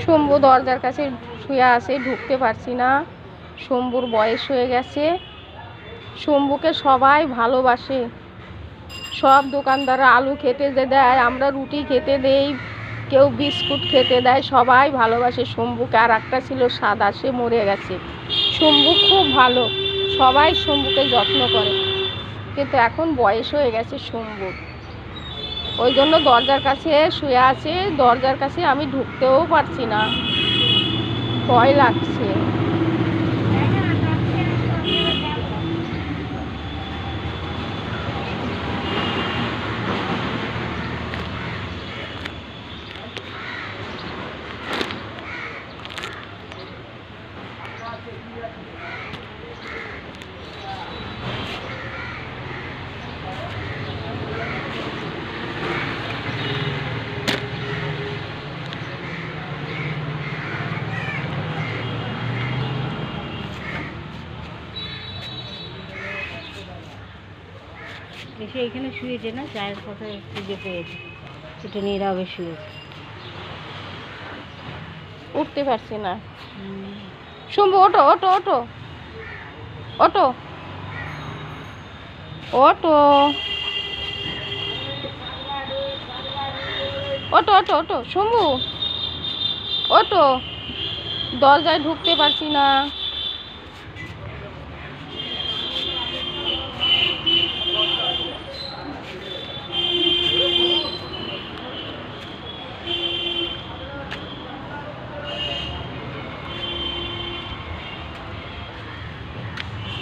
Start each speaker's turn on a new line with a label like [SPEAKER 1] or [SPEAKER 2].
[SPEAKER 1] শম্ভু দরজার কাছে শুয়ে আছে, ঢুকতে পারছি না। শম্ভুর বয়স হয়ে গেছে। শম্ভুকে সবাই ভালোবাসে। সব দোকানদাররা আলু খেতে দেয়, আমরা রুটি খেতে দেই, কেউ বিস্কুট খেতে দেয়, সবাই ভালোবাসে শম্ভুকে। আর একটা ছিল সাদা, সে মরে গেছে। শম্ভু খুব ভালো, সবাই শম্ভুকে যত্ন করে, কিন্তু এখন বয়স হয়ে গেছে শম্ভুর। ওই জন্য দরজার কাছে শুয়ে আছে। দরজার কাছে আমি ঢুকতেও পারছি না, ভয় লাগছে।
[SPEAKER 2] এসে এখানে শুয়েছে না, চায়ের কথা খুঁজে পেয়েছে, একটু নীরবে শুয়েছে।
[SPEAKER 1] উঠতে পারছি না। শম্ভু ওটো ওটো ওটো ওটো ওটো ওটো ওটো ওটো শম্ভু ওটো। দরজায় ঢুকতে পারছি না।